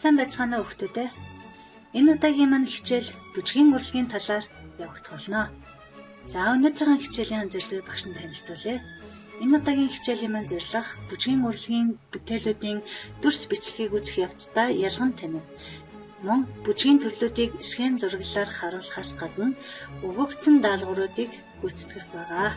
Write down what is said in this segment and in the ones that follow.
Сайн байцгаана уу хүүхдүүд ээ. Энэ удаагийн маань хичээл бүжгийн урлагийн талаар явагдуулна. За өнөөдрийн хичээлийн зөвлөгөө багш нь танилцуулъя. Энэ удаагийн хичээлийн маань зорилго бүжгийн урлагийн бүтээлүүдийн дүрс бичлэгийг үзэх явцдаа ялган танив. Мөн бүжгийн төрлүүдийг схем зураглалаар харуулахаас гадна өгөгдсөн даалгавруудыг гүйцэтгэх байгаа.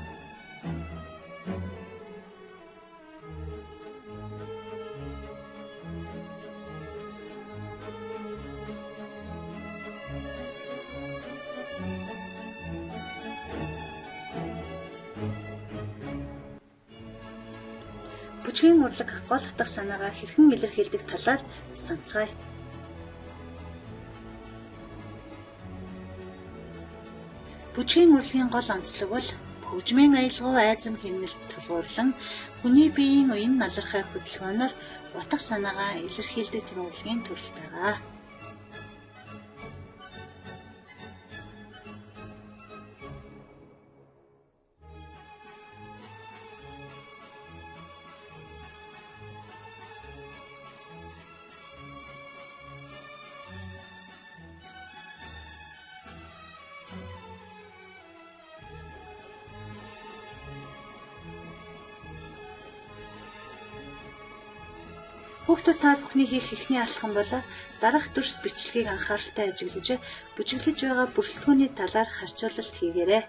Бүжгийн урлаг гол утга санаагаа хэрхэн илэрхийлдэг талаар санацгаая. Бүжгийн урлагийн гол онцлог бол хөгжмийн аялгау айзам хэмнэлд тулгуурлан хүний биеийн уян налархай хөдөлгөөнөөр утга санаагаа илэрхийлдэг урлагийн төрөл байгаа. Хүүхдүүд та бүхний хийх эхний алхам бол дараах дүрс бичлэгийг анхааралтай ажиглаж бүжиглэж байгаа бүрэлдэхүүний талаар харьцуулалт хийгээрэй.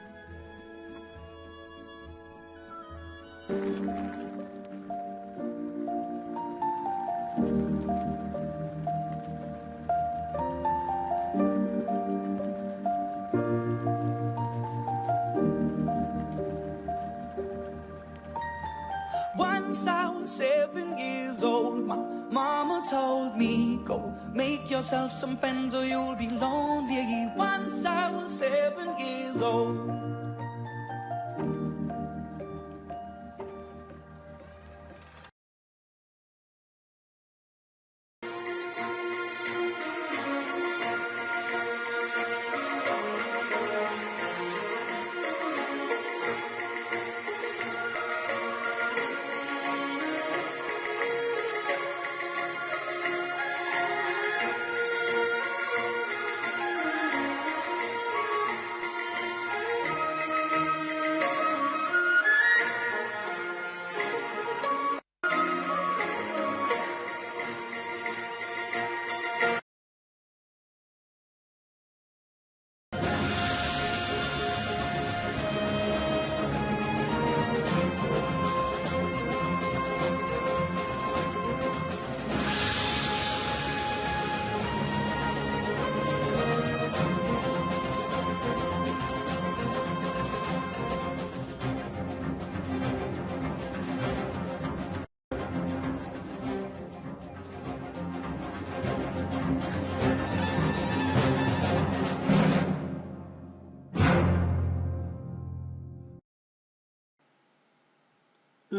Once I was 7 years old, my mama told me, go make yourself some friends or you'll be lonely. Once I was 7 years old.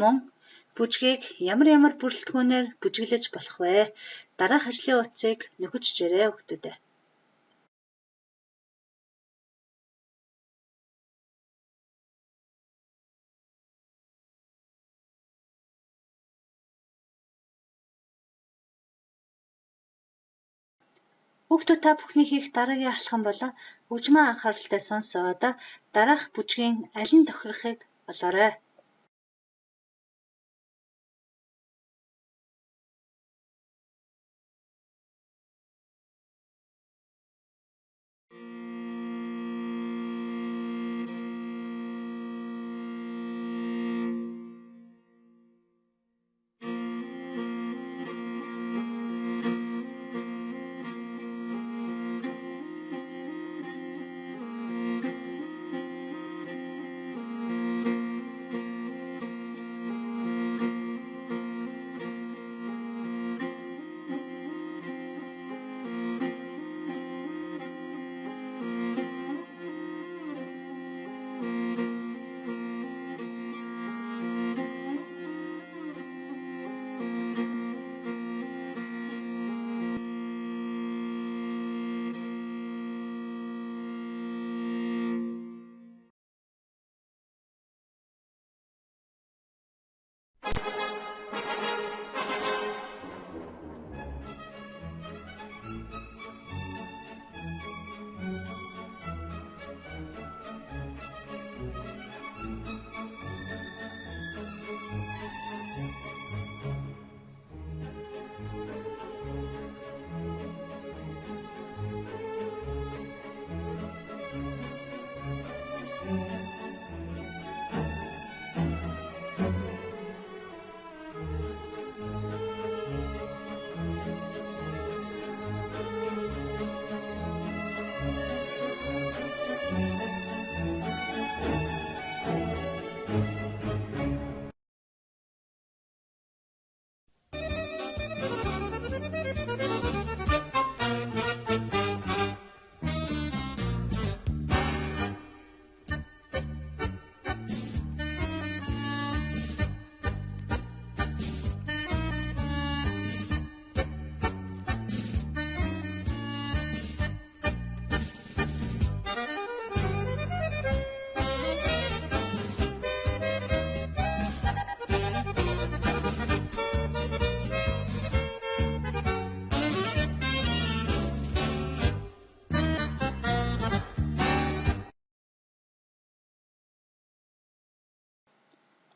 Мөн бүжгийг ямар бүрэлдэхүүнээр бүжиглэж болох вэ? Дараах ажлын утсыг нөхөж жирээ хүүхдүүд ээ. Хүүхдүүд та бүхний хийх дараагийн алхам бол хөгжмөө анхааралтай сонсоод дараах бүжгийн алин тохирохыг олоорой.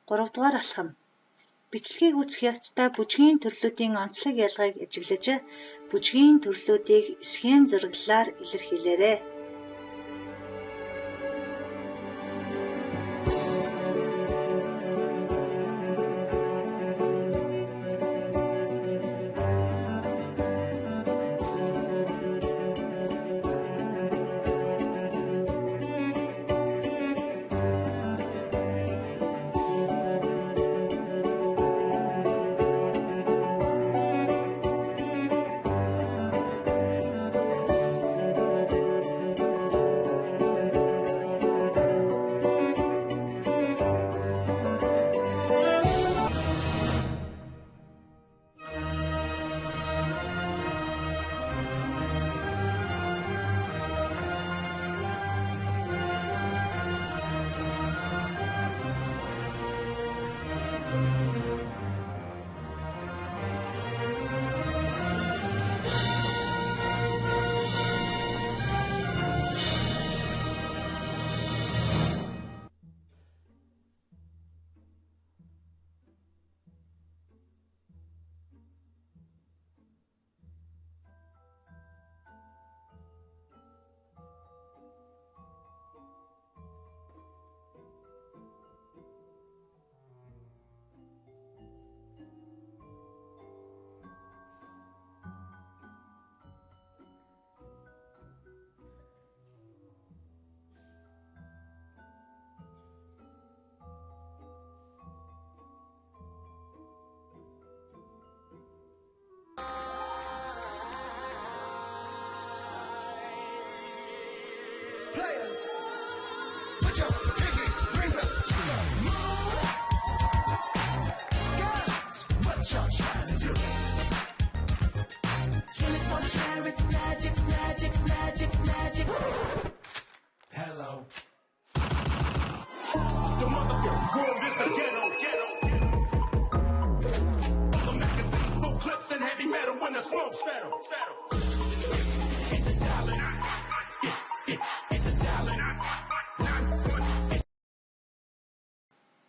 3 дугаар алхам. Бичлэгийг үүсгэх явцдаа бүжгийн төрлүүдийн онцлог ялгааг ажиглаж, бүжгийн төрлүүдийг схем зураглалаар илэрхийлээрэй.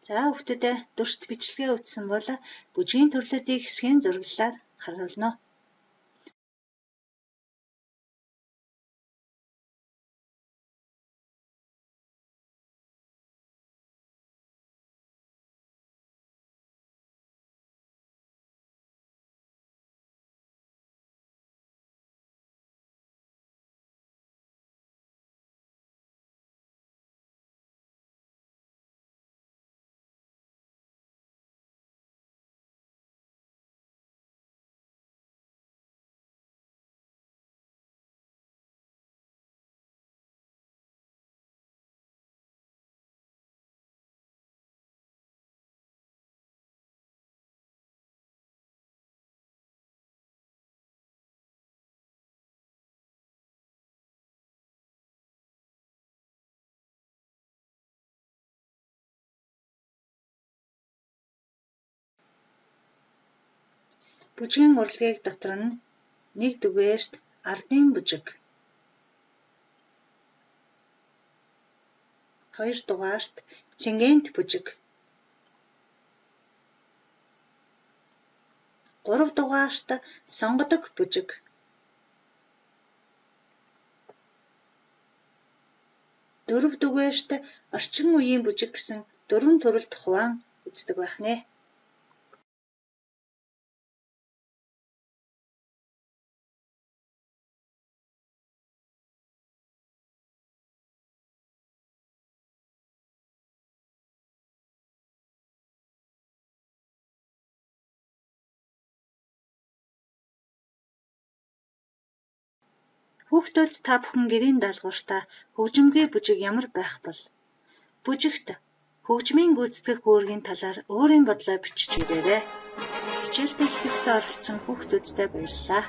За хүүхдүүдээ дуршд бичлэгээ үзсэн бол бүжгийн төрлүүдийг схем зураглалаар харуулна. Бүжгийн урлагийг дотор нь 1 дугаарт ардын бүжиг, 2 дугаарт цэнгэнт бүжиг, 3 дугаарт сонгодог бүжиг, 4 дугаарт орчин үеийн бүжиг гэсэн 4 төрөлд хуваан үздэг байх нэ. Хүүхдүүд та бүхэн гэрийн даалгавартаа хөгжимгүй бүжиг ямар байх бол бүжигт хөгжмийн гүйцэтгэх үүргийн талаар өөрийн бодлоо бичиж ирээрэй. Хичээлдээ ихэвчлэн оролцсон хүүхдүүдтэй баярлалаа.